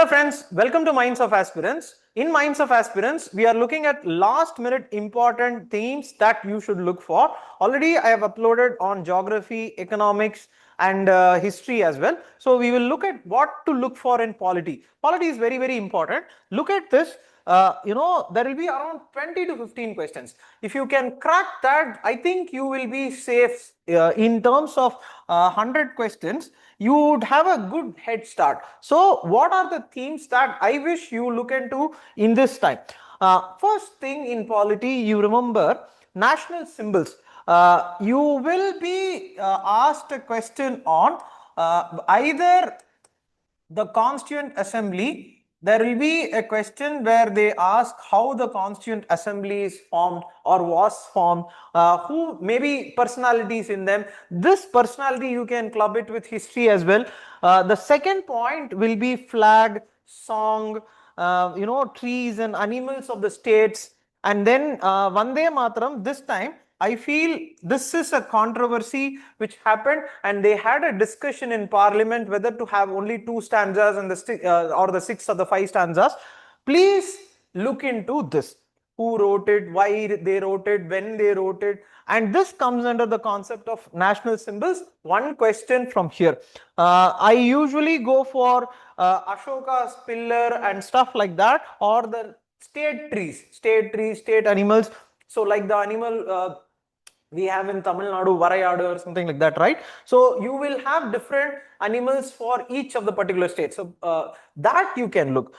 friends, welcome to Minds of Aspirants. In Minds of Aspirants, we are looking at last minute important themes that you should look for. Already I have uploaded on geography, economics and history as well. So we will look at what to look for in polity. Polity is very important. Look at this. There will be around 20 to 15 questions. If you can crack that, I think you will be safe in terms of 100 questions. You would have a good head start. So what are the themes that I wish you look into in this time? First thing in polity, you remember national symbols. You will be asked a question on either the Constituent Assembly. There will be a question where they ask how the Constituent Assembly is formed or was formed, who maybe personalities in them. This personality you can club it with history as well. The second point will be flag, song, trees and animals of the states. And then Vande Mataram, this time I feel this is a controversy which happened, and they had a discussion in Parliament whether to have only 2 stanzas and or the 6 or the 5 stanzas. Please look into this. Who wrote it, why they wrote it, when they wrote it, and this comes under the concept of national symbols. One question from here. I usually go for Ashoka's pillar and stuff like that, or the state trees, state animals. So like the animal we have in Tamil Nadu, Varayadu or something like that, right? So you will have different animals for each of the particular states. So that you can look.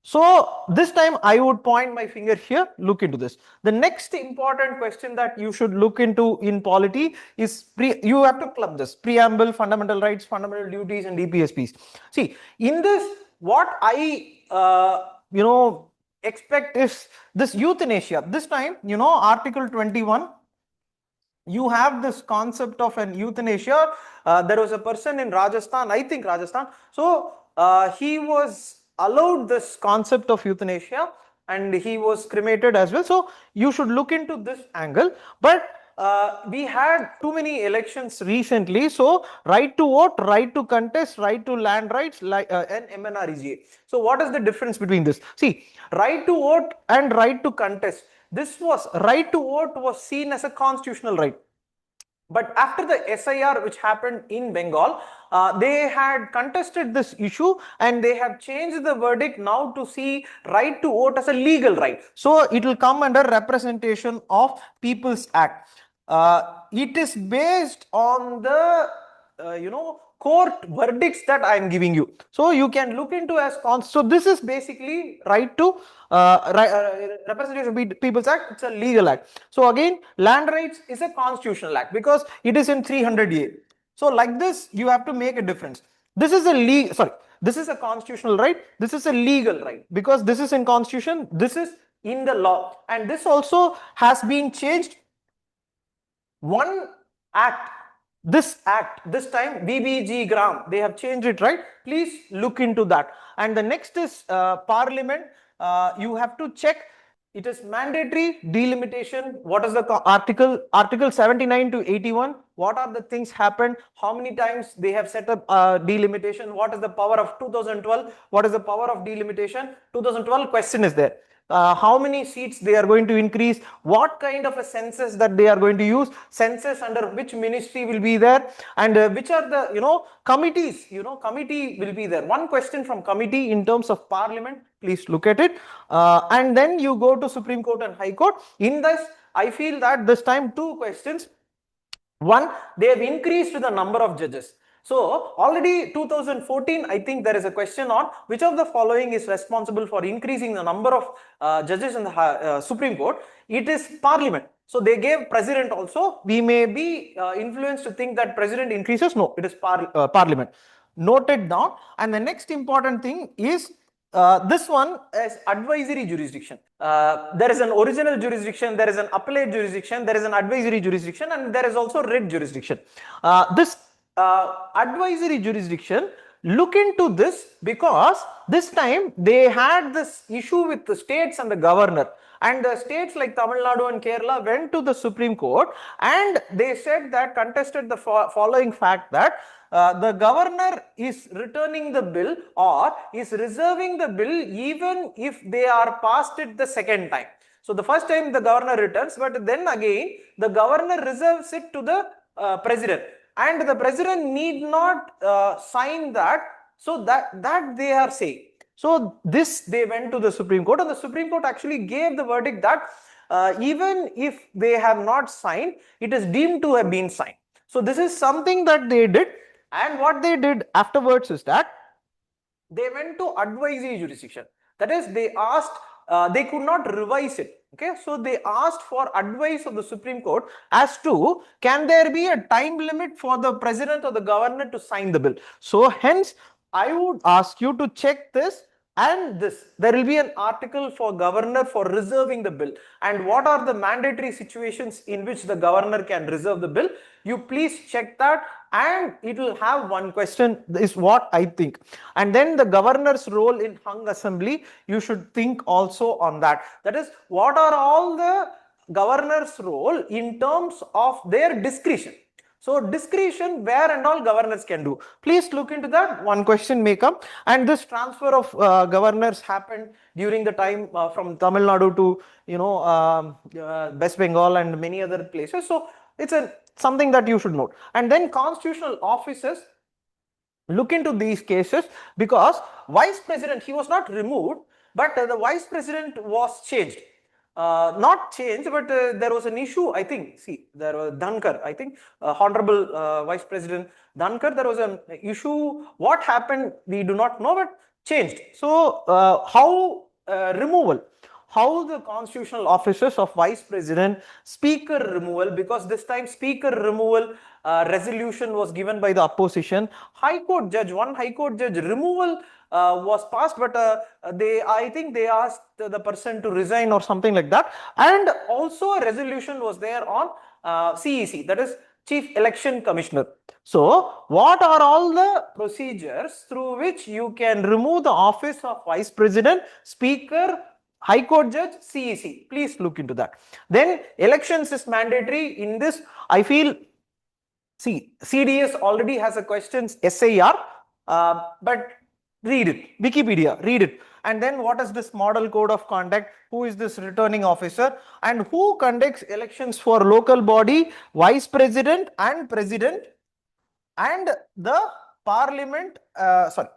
So this time I would point my finger here, look into this. The next important question that you should look into in polity is, you have to club this: preamble, fundamental rights, fundamental duties and DPSPs. See, in this, what I expect is this euthanasia. This time, Article 21, you have this concept of an euthanasia. There was a person in Rajasthan, I think Rajasthan. So he was allowed this concept of euthanasia and he was cremated as well. So you should look into this angle. But we had too many elections recently. So right to vote, right to contest, right to land rights, and MNREGA. So what is the difference between this? See, right to vote and right to contest. This was, right to vote was seen as a constitutional right. But after the SIR which happened in Bengal, they had contested this issue and they have changed the verdict now to see right to vote as a legal right. So it will come under Representation of People's Act. It is based on the, court verdicts that I am giving you. So you can look into as so this is basically right to Representation of People's Act. It's a legal act. So again, land rights is a constitutional act because it is in 300A. So like this, you have to make a difference. This is a this is a constitutional right. This is a legal right because this is in constitution. This is in the law, and this also has been changed. One act. This act, this time BBG Gram, they have changed it, right? Please look into that. And the next is Parliament. You have to check. It is mandatory delimitation. What is the article 79 to 81? What are the things happened? How many times they have set up delimitation? What is the power of 2012? What is the power of delimitation? 2012 question is there. How many seats they are going to increase, what kind of a census that they are going to use, census under which ministry will be there, and which are the committees, committee will be there. One question from committee in terms of Parliament, please look at it. And then you go to Supreme Court and High Court. In this, I feel that this time 2 questions. One, they have increased the number of judges. So already 2014, I think there is a question on which of the following is responsible for increasing the number of judges in the Supreme Court. It is Parliament. So they gave President also. We may be influenced to think that President increases. No, it is Parliament. Noted down. And the next important thing is this one is advisory jurisdiction. There is an original jurisdiction, there is an appellate jurisdiction, there is an advisory jurisdiction, and there is also writ jurisdiction. This advisory jurisdiction, look into this because this time they had this issue with the states and the governor, And the states like Tamil Nadu and Kerala went to the Supreme Court and they said that, contested the following fact that the governor is returning the bill or is reserving the bill even if they are passed it the second time. So the first time the governor returns, but then again the governor reserves it to the president, and the president need not sign that. So that they are saying. So this, they went to the Supreme Court, and the Supreme Court actually gave the verdict that even if they have not signed, it is deemed to have been signed. So this is something that they did, and what they did afterwards is that they went to advisory jurisdiction. That is, they asked, they could not revise it. Okay, so they asked for advice of the Supreme Court as to, can there be a time limit for the president or the governor to sign the bill. So hence, I would ask you to check this and this. There will be an article for governor for reserving the bill, and what are the mandatory situations in which the governor can reserve the bill. You please check that, and it will have one question, is what I think. And then the governor's role in hung assembly, you should think also on that. That is, what are all the governor's role in terms of their discretion. So discretion, where and all governors can do. Please look into that. One question may come. And this transfer of governors happened during the time from Tamil Nadu to, West Bengal and many other places. So it's something that you should note. And then constitutional officers look into these cases, because vice president, he was not removed, but the vice president was changed. Not changed, but there was an issue, I think. See, there was Dhankar, I think, Honorable Vice President Dhankar, there was an issue. What happened, we do not know, but changed. So, how removal? How the constitutional officers of Vice President, Speaker removal, because this time Speaker removal resolution was given by the opposition. High Court judge, one High Court judge removal was passed, but I think they asked the person to resign or something like that. And also a resolution was there on CEC, that is Chief Election Commissioner. So what are all the procedures through which you can remove the office of Vice President, Speaker, High Court judge, CEC? Please look into that. Then elections is mandatory. In this, I feel, see, CDS already has a questions SIR, but read it, Wikipedia, read it. And then what is this model code of conduct? Who is this returning officer? And who conducts elections for local body, vice president and president, and the parliament,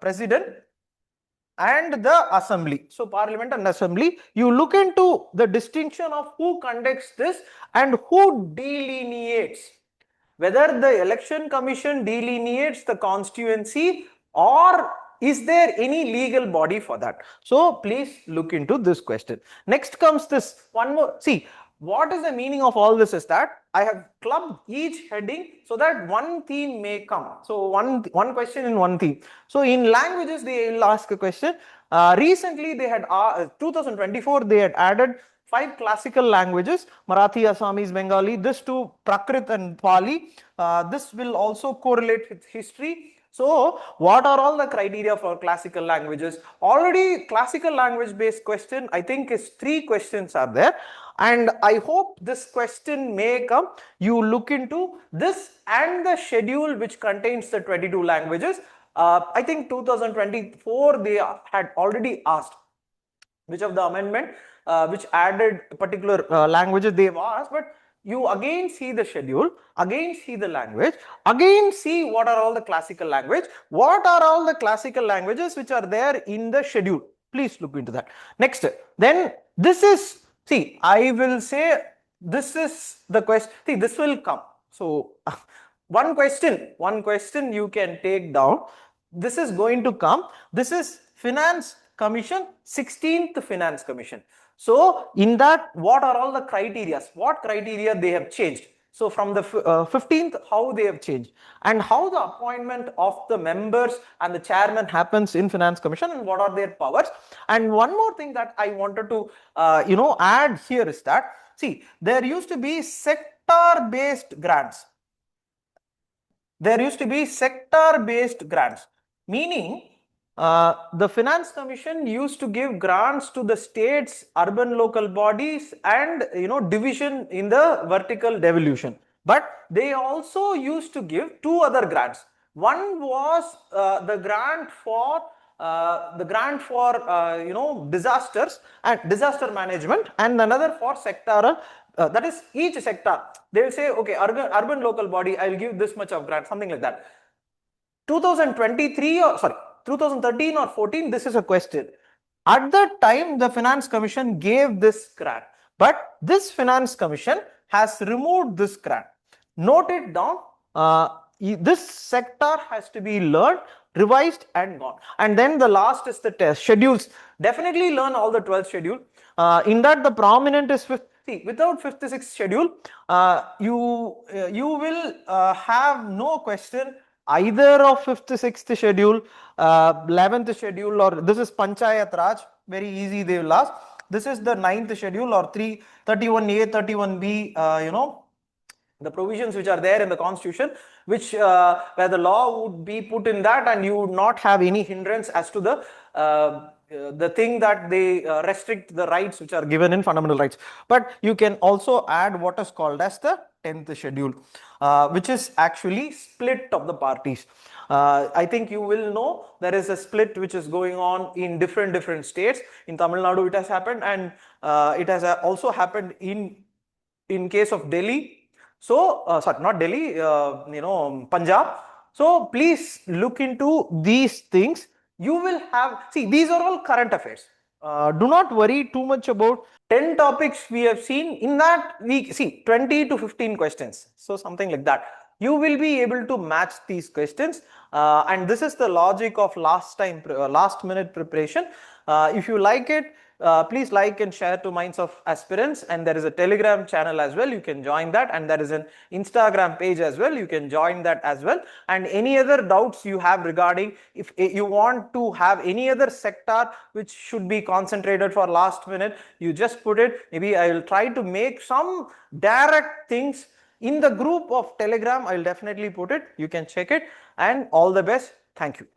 president and the assembly. So parliament and assembly, you look into the distinction of who conducts this and who delineates. Whether the election commission delineates the constituency, or is there any legal body for that? So please look into this question. Next comes this one more. See, what is the meaning of all this is that I have clubbed each heading so that one theme may come. So one question in one theme. So in languages, they will ask a question. Recently, they had 2024, they had added 5 classical languages: Marathi, Assamese, Bengali. This to Prakrit and Pali. This will also correlate with history. So what are all the criteria for classical languages? Already classical language based question, I think, is 3 questions are there. And I hope this question may come. You look into this and the schedule which contains the 22 languages. I think 2024 they had already asked which of the amendment which added particular languages they have asked, but you again see the schedule, again see the language, again see what are all the classical language, what are all the classical languages which are there in the schedule. Please look into that. Next, then this is, see, I will say this is the question. See, this will come. So one question you can take down. This is going to come. This is Finance Commission, 16th Finance Commission. So in that, what are all the criteria? What criteria they have changed? So from the 15th, how they have changed, and how the appointment of the members and the chairman happens in Finance Commission, and what are their powers. And one more thing that I wanted to add here is that, see, there used to be sector-based grants. There used to be sector-based grants, meaning The Finance Commission used to give grants to the states, urban local bodies, and division in the vertical devolution. But they also used to give two other grants. One was the grant for disasters and disaster management, and another for sectoral. That is, each sector they will say, okay, urban local body, I will give this much of grant, something like that. 2023 or 2013 or 14, this is a question. At that time, the Finance Commission gave this grant, but this Finance Commission has removed this grant. Note it down. This sector has to be learned, revised, and gone. And then the last is the test schedules. Definitely learn all the 12th schedule. In that, the prominent is fifth. See, without 56th schedule, you will have no question either of 5th, 6th schedule, 11th schedule, or this is Panchayat Raj, very easy they will ask. This is the 9th schedule, or 31A, 31B, the provisions which are there in the constitution, which where the law would be put in that, and you would not have any hindrance as to the thing that they restrict the rights which are given in fundamental rights. But you can also add what is called as the 10th schedule, which is actually split of the parties. I think you will know there is a split which is going on in different states. In Tamil Nadu it has happened, and it has also happened in case of Delhi. So, sorry, not Delhi, Punjab. So, please look into these things. You will have, see, these are all current affairs. Do not worry too much about 10 topics we have seen. In that, we see 20 to 15 questions. So, something like that. You will be able to match these questions. And this is the logic of last minute preparation. If you like it, please like and share to Minds of Aspirants, and there is a Telegram channel as well, you can join that, and there is an Instagram page as well, you can join that as well. And any other doubts you have regarding, if you want to have any other sector which should be concentrated for last minute, you just put it. Maybe I will try to make some direct things in the group of Telegram. I will definitely put it, you can check it, and all the best. Thank you.